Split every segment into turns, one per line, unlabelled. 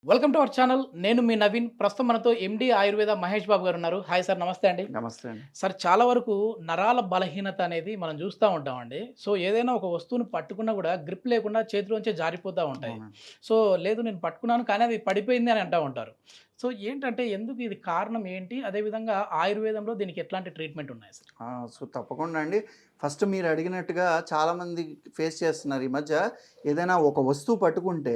Welcome to our channel. నేను మీ నవీన్. ప్రస్తుతం మనతో ఎండి ఆయుర్వేద మహేష్ బాబు గారు ఉన్నారు. హాయ్ సార్, నమస్తే అండి.
నమస్తే అండి.
సార్, చాలా వరకు నరాల బలహీనత అనేది మనం చూస్తూ ఉంటామండి. సో ఏదైనా ఒక వస్తువుని పట్టుకున్నా కూడా గ్రిప్ లేకుండా చేతిలోంచి జారిపోతూ ఉంటాయి.
అవునండి.
సో లేదు, నేను పట్టుకున్నాను కానీ అది పడిపోయింది అని అంటూ ఉంటారు. సో ఏంటంటే ఎందుకు ఇది కారణం ఏంటి? అదేవిధంగా ఆయుర్వేదంలో దీనికి ఎట్లాంటి ట్రీట్మెంట్ ఉన్నాయి సార్?
తప్పకుండా అండి. ఫస్ట్ మీరు అడిగినట్టుగా చాలామంది ఫేస్ చేస్తున్నారు ఈ మధ్య. ఏదైనా ఒక వస్తువు పట్టుకుంటే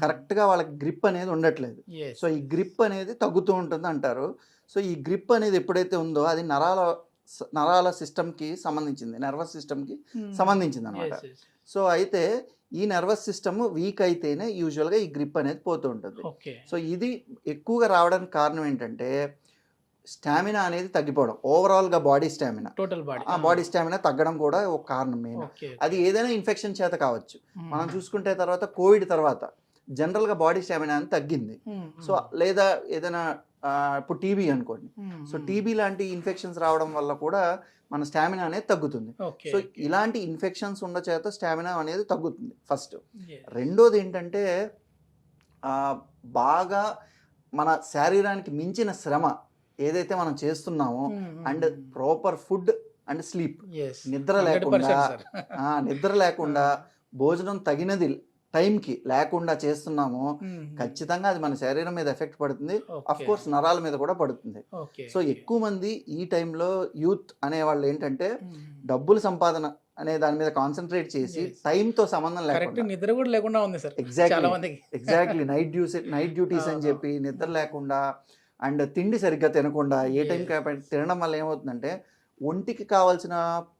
కరెక్ట్‌గా వాళ్ళకి గ్రిప్ అనేది ఉండట్లేదు.
ఎస్.
సో ఈ గ్రిప్ అనేది తగ్గుతూ ఉంటుంది అంటారు. సో ఈ గ్రిప్ అనేది ఎప్పుడైతే ఉందో అది నరాల సిస్టమ్‌కి సంబంధించింది. నర్వస్ సిస్టమ్‌కి సంబంధించిందనమాట.
Yes, yes.
సో అయితే ఈ నర్వస్ సిస్టమ్ వీక్ అయితేనే యూజువల్‌గా ఈ గ్రిప్ అనేది పోతూ ఉంటుంది.
ఓకే.
సో ఇది ఎక్కువగా రావడానికి కారణం ఏంటంటే స్టామినా అనేది తగ్గిపోవడం. ఓవరాల్‌గా body stamina.
Total body.
Body stamina తగ్గడం కూడా ఒక కారణం మెయిన్.
ఓకే.
అది ఏదైనా ఇన్ఫెక్షన్ చేత కావచ్చు. మనం చూసుకుంటే తర్వాత కోవిడ్ తర్వాత జనరల్‌గా బాడీ స్టామినా అనేది తగ్గింది. సో లేదా ఏదైనా ఇప్పుడు టీబీ అనుకోండి. సో టీబీ లాంటి ఇన్ఫెక్షన్స్ రావడం వల్ల కూడా మన స్టామినా అనేది తగ్గుతుంది.
ఓకే.
సో ఇలాంటి ఇన్ఫెక్షన్స్ ఉన్న చేత స్టామినా అనేది తగ్గుతుంది ఫస్ట్.
ఎస్.
రెండోది ఏంటంటే బాగా మన శరీరానికి మించిన శ్రమ ఏదైతే మనం చేస్తున్నామో and proper food and sleep,
yes.
నిద్ర
100%
లేకుండా
సార్.
నిద్ర లేకుండా భోజనం తగినది టైంకి లేకుండా చేస్తున్నామో ఖచ్చితంగా అది మన శరీరం మీద ఎఫెక్ట్ పడుతుంది. అఫ్ కోర్స్ నరాల మీద కూడా పడుతుంది.
ఓకే.
సో ఎక్కువ మంది ఈ టైంలో యూత్ అనేవాళ్ళు ఏంటంటే డబ్బులు సంపాదన అనే దాని మీద కాన్సన్ట్రేట్ చేసి
Yes.
టైంతో సంబంధం
కరెక్ట్,
లేకుండా
నిద్ర కూడా లేకుండా ఉంది సార్ చాలా
ఎగ్జాక్ట్లీ
మందికి.
ఎగ్జాక్ట్లీ నైట్ డ్యూటీస్ అని చెప్పి నిద్ర లేకుండా అండ్ తిండి సరిగ్గా తినకుండా ఏ
Yes.
టైంకి తినడం వల్ల ఏమవుతుందంటే ఒంటికి కావాల్సిన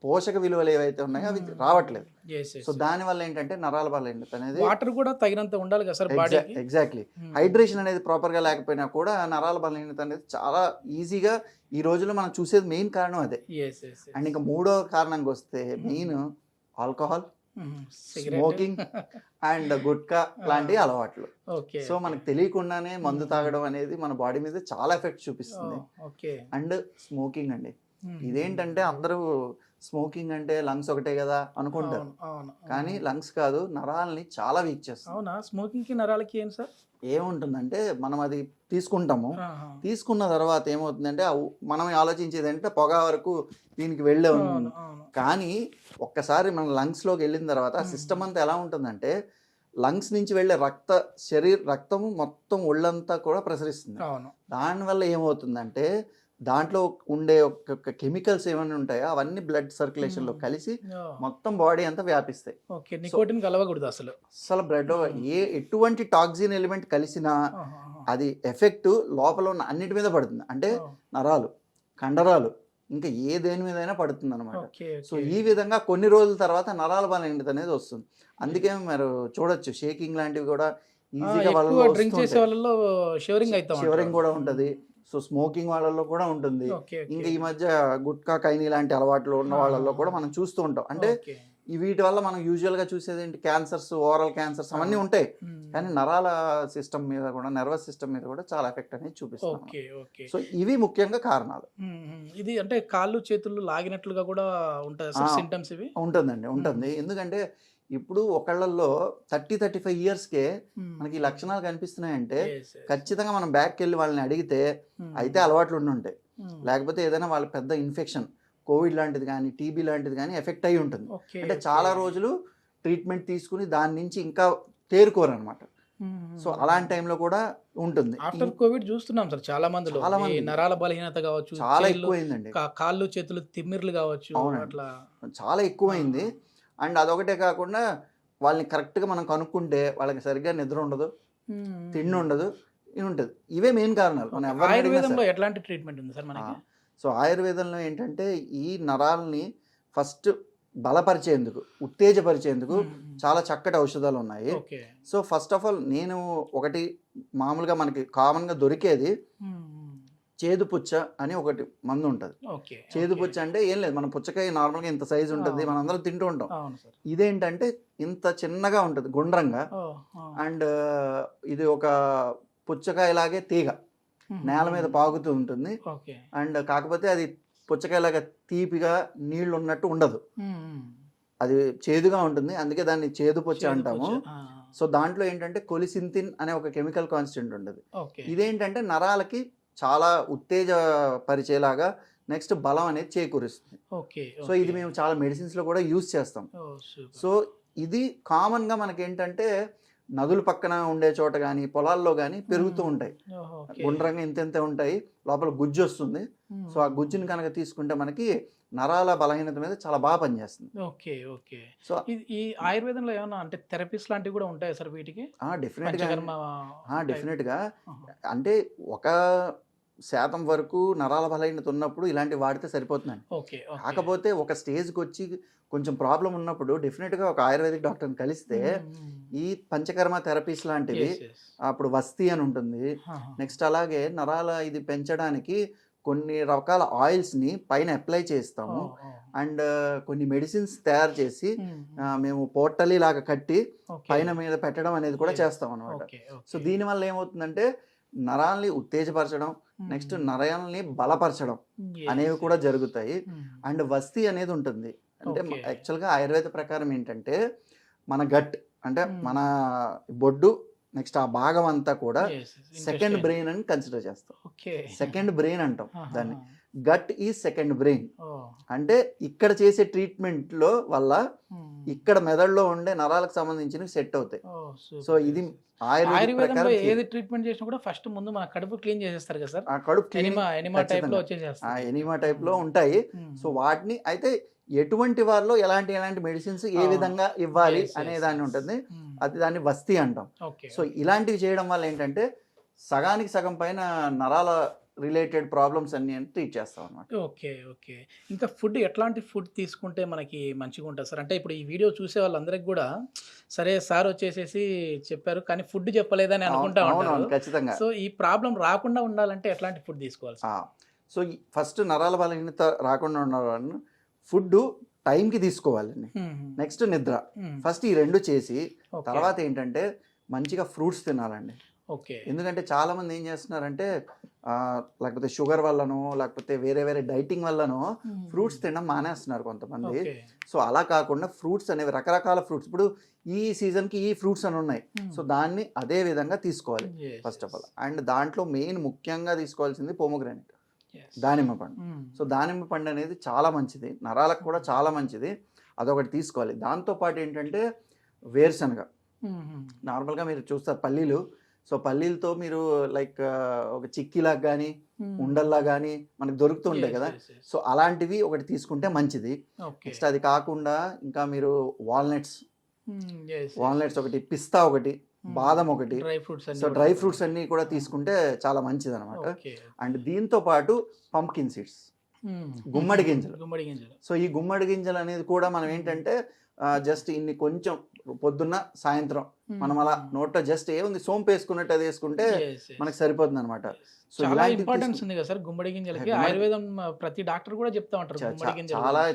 పోషక విలువలు ఏవైతే ఉన్నాయో అవి రావట్లేదు.
Yes, yes.
సో దానివల్ల ఏంటంటే నరాల బలహీనత అనేది
వాటర్ కూడా తగినంత ఉండాలి కదా సార్ బాడీకి.
ఎగ్జాక్ట్లీ హైడ్రేషన్ అనేది ప్రాపర్గా లేకపోయినా కూడా నరాల బలహీనత అనేది చాలా ఈజీగా ఈ రోజుల్లో మనం చూసేది మెయిన్ కారణం అదే.
Yes, yes, yes.
అండ్ ఇంకా మూడో కారణంకి వస్తే main alcohol, smoking and gutka లాంటి అలవాట్లు.
ఓకే.
సో మనకు తెలియకుండానే మందు తాగడం అనేది మన బాడీ మీద చాలా ఎఫెక్ట్ చూపిస్తుంది.
ఓకే.
అండ్ స్మోకింగ్ అండి. ఇదేంటంటే అందరూ స్మోకింగ్ అంటే లంగ్స్ ఒకటే కదా అనుకుంటారు,
అవును.
కానీ లంగ్స్ కాదు, నరాలని చాలా వీక్ చేస్తుంది.
అవునా? స్మోకింగ్ కి నరాలకి ఏం సార్?
ఏముంటుందంటే మనం అది తీసుకుంటాము, తీసుకున్న తర్వాత ఏమవుతుందంటే మనం ఆలోచించేది అంటే పొగ వరకు దీనికి వెళ్ళే ఉంది. కానీ ఒక్కసారి మన లంగ్స్లోకి వెళ్ళిన తర్వాత ఆ సిస్టమ్ అంతా ఎలా ఉంటుందంటే లంగ్స్ నుంచి వెళ్ళే రక్తము మొత్తం ఒళ్ళంతా కూడా ప్రసరిస్తుంది. దానివల్ల ఏమవుతుందంటే దాంట్లో ఉండే ఒక కెమికల్స్ ఏమైనా ఉంటాయో అవన్నీ బ్లడ్ సర్క్యులేషన్లో కలిసి మొత్తం బాడీ అంతా వ్యాపిస్తాయి.
నికోటిన్ కలవకూడదు అసలు.
బ్లడ్ ఎటువంటి టాక్సిన్ ఎలిమెంట్ కలిసినా అది ఎఫెక్ట్ లోపల ఉన్న అన్నిటి మీద పడుతుంది. అంటే నరాలు, కండరాలు, ఇంకా ఏ దేని మీదైనా పడుతుంది అనమాట. సో ఈ విధంగా కొన్ని రోజుల తర్వాత నరాల బలహీనత అనేది వస్తుంది. అందుకే మీరు చూడొచ్చు షేకింగ్ లాంటివి కూడా ఈజీగా షివరింగ్ కూడా ఉంటుంది. సో స్మోకింగ్ వాళ్ళల్లో కూడా ఉంటుంది. ఇంకా ఈ మధ్య గుట్కా, కైని లాంటి అలవాట్లు ఉన్న వాళ్ళల్లో కూడా మనం చూస్తూ ఉంటాం. అంటే వీటి వల్ల మనం యూజువల్గా చూసేది ఏంటి, క్యాన్సర్స్, ఓరల్ క్యాన్సర్స్ అవన్నీ ఉంటాయి. కానీ నరాల సిస్టమ్ మీద కూడా, నర్వస్ సిస్టమ్ మీద కూడా చాలా ఎఫెక్ట్ అనేది చూపిస్తుంది. సో ఇవి ముఖ్యంగా కారణాలు.
ఇది అంటే కాళ్ళు చేతులు లాగినట్లుగా కూడా ఉంటుంది సింటమ్స్ ఇవి.
ఉంటుంది. ఎందుకంటే ఇప్పుడు ఒకళ్ళల్లో 30-35 ఇయర్స్కే మనకి ఈ లక్షణాలు కనిపిస్తున్నాయంటే ఖచ్చితంగా మనం బ్యాక్కి వెళ్ళి వాళ్ళని అడిగితే అయితే అలవాట్లు ఉండుంటాయి, లేకపోతే ఏదైనా వాళ్ళ పెద్ద ఇన్ఫెక్షన్, కోవిడ్ లాంటిది కానీ టీబీ లాంటిది కానీ ఎఫెక్ట్ అయి ఉంటుంది. అంటే చాలా రోజులు ట్రీట్మెంట్ తీసుకుని దాని నుంచి ఇంకా తేరుకోరు అనమాట. సో అలాంటి టైంలో కూడా ఉంటుంది.
ఆఫ్టర్ కోవిడ్ చూస్తున్నాం సార్ చాలా మందిలో నరాల బలహీనత కావచ్చు,
చాలా ఎక్కువైందండి.
కాళ్ళు చేతులు తిమ్మిర్లు కావచ్చు, అట్లా చాలా
ఎక్కువైంది. అండ్ అదొకటే కాకుండా వాళ్ళని కరెక్ట్గా మనం కనుక్కుంటే వాళ్ళకి సరిగ్గా నిద్ర ఉండదు, తిండి ఉండదు, ఇది ఉంటుంది. ఇవే మెయిన్ కారణాలు.
ఆయుర్వేదంలో ఎట్లాంటి ట్రీట్మెంట్ ఉంది సార్ మనకి?
సో ఆయుర్వేదంలో ఏంటంటే ఈ నరాలని ఫస్ట్ బలపరిచేందుకు, ఉత్తేజపరిచేందుకు చాలా చక్కటి ఔషధాలు ఉన్నాయి. సో ఫస్ట్ ఆఫ్ ఆల్ నేను ఒకటి మామూలుగా మనకి కామన్గా దొరికేది చేదుపుచ్చ అని ఒకటి మందు ఉంటుంది. చేదుపుచ్చ అంటే ఏం లేదు, మన పుచ్చకాయ నార్మల్గా ఇంత సైజు ఉంటుంది, మనం అందరం తింటూ ఉంటాం. ఇదేంటంటే ఇంత చిన్నగా ఉంటుంది, గుండ్రంగా. అండ్ ఇది ఒక పుచ్చకాయలాగే తీగ నేల మీద పాకుతూ ఉంటుంది. అండ్ కాకపోతే అది పుచ్చకాయలాగా తీపిగా నీళ్లు ఉన్నట్టు ఉండదు, అది చేదుగా ఉంటుంది. అందుకే దాన్ని చేదుపుచ్చ అంటాము. సో దాంట్లో ఏంటంటే కొలిసింతిన్ అనే ఒక కెమికల్ కాన్స్టెంట్ ఉంటుంది.
ఓకే.
ఇదేంటంటే నరాలకి చాలా ఉత్తేజపరిచేలాగా నెక్స్ట్ బలం అనేది చేకూరుస్తుంది.
ఓకే.
సో ఇది మేము చాలా మెడిసిన్స్లో కూడా యూజ్ చేస్తాం. సో ఇది కామన్గా మనకేంటంటే నదుల పక్కన ఉండే చోట కానీ పొలాల్లో కానీ పెరుగుతూ ఉంటాయి. గుండ్రంగా ఇంత ఉంటాయి, లోపల గుజ్జు వస్తుంది. సో ఆ గుజ్జుని కనుక తీసుకుంటే మనకి నరాల బలహీనత మీద చాలా బాగా పనిచేస్తుంది.
ఓకే. ఓకే.
సో
ఈ ఆయుర్వేదంలో ఏమన్నా అంటే థెరపీస్ లాంటివి కూడా ఉంటాయి సార్ వీటికి?
డెఫినెట్గా అంటే 1% వరకు నరాల బలహీనత ఉన్నప్పుడు ఇలాంటివి వాడితే సరిపోతుందండి. కాకపోతే ఒక స్టేజ్కి వచ్చి కొంచెం ప్రాబ్లం ఉన్నప్పుడు డెఫినెట్గా ఒక ఆయుర్వేదిక్ డాక్టర్ని కలిస్తే ఈ పంచకర్మ థెరపీస్ లాంటివి, అప్పుడు వస్తీ అని ఉంటుంది. నెక్స్ట్ అలాగే నరాల ఇది పెంచడానికి కొన్ని రకాల ఆయిల్స్ని పైన అప్లై చేస్తాము. అండ్ కొన్ని మెడిసిన్స్ తయారు చేసి మేము పోర్టలీ లాగా కట్టి పైన మీద పెట్టడం అనేది కూడా చేస్తాం అనమాట. సో దీనివల్ల ఏమవుతుందంటే నరాల్ని ఉత్తేజపరచడం, నెక్స్ట్ నరాల్ని బలపరచడం అనేవి కూడా జరుగుతాయి. అండ్ వస్తీ అనేది ఉంటుంది. అంటే యాక్చువల్గా ఆయుర్వేద ప్రకారం ఏంటంటే మన గట్ అంటే మన బొడ్డు నెక్స్ట్ ఆ భాగం అంతా కూడా సెకండ్ బ్రెయిన్ అని కన్సిడర్ చేస్తాం. సెకండ్ బ్రెయిన్ అంటాం దాన్ని. గట్ ఈ సెకండ్ బ్రెయిన్ అంటే ఇక్కడ చేసే ట్రీట్మెంట్ లో వల్ల ఇక్కడ మెదడులో ఉండే నరాలకు సంబంధించినవి సెట్ అవుతాయి. సో ఇది
ఆయుర్వేదంలో ఏది ట్రీట్మెంట్ చేసినా కూడా ఫస్ట్ ముందు మన కడుపు క్లీన్ చేసేస్తారు కదా సార్.
ఆ కడుపు
ఎనిమా
టైప్ లో ఉంటాయి. సో వాటిని అయితే ఎటువంటి వారిలో ఎలాంటి మెడిసిన్స్ ఏ విధంగా ఇవ్వాలి అనే దాన్ని ఉంటుంది. అది దాన్ని వస్తీ అంటాం. సో ఇలాంటివి చేయడం వల్ల ఏంటంటే సగానికి సగం పైన నరాల రిలేటెడ్ ప్రాబ్లమ్స్ అన్ని ట్రీట్ చేస్తాం అన్నమాట.
ఓకే. ఓకే. ఇంకా ఫుడ్ ఎట్లాంటి ఫుడ్ తీసుకుంటే మనకి మంచిగా ఉంటుంది సార్? అంటే ఇప్పుడు ఈ వీడియో చూసే వాళ్ళందరికీ కూడా సరే సార్ వచ్చేసేసి చెప్పారు కానీ ఫుడ్ చెప్పలేదని అనుకుంటా ఉంటారు.
ఖచ్చితంగా.
సో ఈ ప్రాబ్లం రాకుండా ఉండాలంటే ఎట్లాంటి ఫుడ్ తీసుకోవాలి?
సో ఫస్ట్ నరాల బలహీనత రాకుండా ఉండాలని ఫుడ్ టైంకి తీసుకోవాలండి. నెక్స్ట్ నిద్ర. ఫస్ట్ ఈ రెండు చేసి తర్వాత ఏంటంటే మంచిగా ఫ్రూట్స్ తినాలండి. ఎందుకంటే చాలా మంది ఏం చేస్తున్నారంటే లేకపోతే షుగర్ వల్లనో లేకపోతే వేరే డైటింగ్ వల్లనో ఫ్రూట్స్ తినడం మానేస్తున్నారు కొంతమంది. సో అలా కాకుండా ఫ్రూట్స్ అనేవి రకరకాల ఫ్రూట్స్, ఇప్పుడు ఈ సీజన్కి ఈ ఫ్రూట్స్ అని ఉన్నాయి. సో దాన్ని అదే విధంగా తీసుకోవాలి ఫస్ట్ ఆఫ్ ఆల్. అండ్ దాంట్లో మెయిన్ ముఖ్యంగా తీసుకోవాల్సింది పోమోగ్రానైట్, దానిమ్మ పండు. సో దానిమ్మ పండు అనేది చాలా మంచిది, నరాలకు కూడా చాలా మంచిది, అదొకటి తీసుకోవాలి. దాంతోపాటు ఏంటంటే వేరుశనగ. నార్మల్గా మీరు చూస్తారు పల్లీలు. సో పల్లీలతో మీరు లైక్ ఒక చిక్కీలాగా కానీ ఉండల్లా కానీ మనకు దొరుకుతూ ఉంటాయి కదా. సో అలాంటివి ఒకటి తీసుకుంటే మంచిది. నెక్స్ట్ అది కాకుండా ఇంకా మీరు వాల్నట్స్ ఒకటి, పిస్తా ఒకటి, బాదం ఒకటి, సో డ్రై ఫ్రూట్స్ అన్ని కూడా తీసుకుంటే చాలా మంచిది అనమాట. అండ్ దీంతో పాటు పంప్కిన్ సీడ్స్, గుమ్మడి గింజలు. సో ఈ గుమ్మడి గింజలు అనేది కూడా మనం ఏంటంటే జస్ట్ ఇన్ని కొంచెం పొద్దున్న సాయంత్రం మనం అలా నోట్లో జస్ట్ ఏముంది సోంపు వేసుకున్నట్టు అది వేసుకుంటే మనకు సరిపోతుంది అనమాట. సో
చాలా ఇంపార్టెన్స్ ఉంది కదా సార్ గుమ్మడి గింజలకి. ఆయుర్వేదం ప్రతి డాక్టర్ కూడా చెప్తా ఉంటారు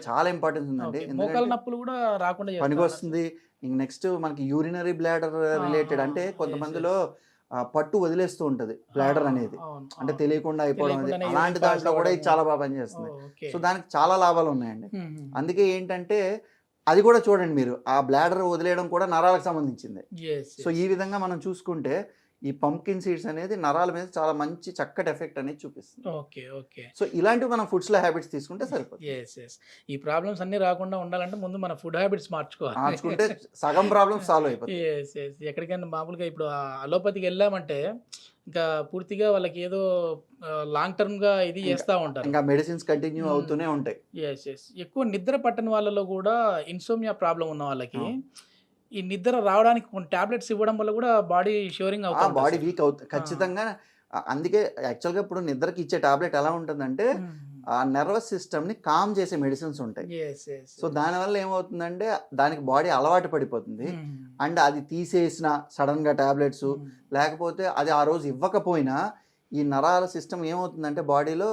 చాలా ఇంపార్టెన్స్ ఉందండి.
మోకాల నొప్పులు కూడా రాకుండా
పనికి వస్తుంది. నెక్స్ట్ మనకి యూరినరీ బ్లాడర్ రిలేటెడ్ అంటే కొంతమందిలో పట్టు వదిలేస్తూ ఉంటది బ్లాడర్ అనేది, అంటే తెలియకుండా అయిపోవడం అనేది. అలాంటి దాంట్లో కూడా ఇది చాలా బాగా పనిచేస్తుంది. సో దానికి చాలా లాభాలు ఉన్నాయండి. అందుకే ఏంటంటే అది కూడా చూడండి మీరు, ఆ బ్లాడర్ వదిలేయడం కూడా నరాలకు సంబంధించింది. సో ఈ విధంగా మనం చూసుకుంటే ఈ పంప్కిన్ సీడ్స్ అనేది నరాల మీద చాలా మంచి చక్కటి ఎఫెక్ట్ అనేది చూపిస్తుంది. సో ఇలాంటివి మనం ఫుడ్స్ లో హ్యాబిట్స్ తీసుకుంటే సరిపోతుంది.
ఈ ప్రాబ్లమ్స్ అన్ని రాకుండా ఉండాలంటే ముందు మన ఫుడ్ హ్యాబిట్స్
మార్చుకుంటే సగం ప్రాబ్లమ్స్ సాల్వ్ అయిపోతాయి.
ఎక్కడికైనా మామూలుగా ఇప్పుడు అలోపతికి వెళ్ళామంటే ఇంకా పూర్తిగా వాళ్ళకి ఏదో లాంగ్ టర్మ్ గా ఇది చేస్తూ ఉంటారు,
ఇంకా మెడిసిన్స్ కంటిన్యూ అవుతూనే ఉంటాయి.
ఎక్కువ నిద్ర పట్టని వాళ్ళలో కూడా ఇన్సోమియా ప్రాబ్లం ఉన్న వాళ్ళకి ఈ నిద్ర రావడానికి కొన్ని టాబ్లెట్స్ ఇవ్వడం వల్ల కూడా బాడీ షోరింగ్ అవుతుంది,
బాడీ వీక్ అవుతుంది ఖచ్చితంగా. అందుకే యాక్చువల్గా ఇప్పుడు నిద్రకి ఇచ్చే టాబ్లెట్ ఎలా ఉంటుందంటే ఆ నర్వస్ సిస్టమ్ని కామ్ చేసే మెడిసిన్స్ ఉంటాయి. సో దానివల్ల ఏమవుతుందంటే దానికి బాడీ అలవాటు పడిపోతుంది. అండ్ అది తీసేసిన సడన్గా టాబ్లెట్స్ లేకపోతే అది ఆ రోజు ఇవ్వకపోయినా ఈ నరాల సిస్టమ్ ఏమవుతుందంటే బాడీలో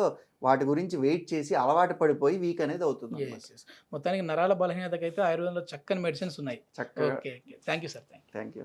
వాటి గురించి వెయిట్ చేసి అలవాటు పడిపోయి వీక్ అనేది అవుతుంది.
మొత్తానికి నరాల బలహీనతకైతే ఆయుర్వేదంలో చక్కని మెడిసిన్స్ ఉన్నాయి.
చక్కగా.
Thank you sir.
Thank you.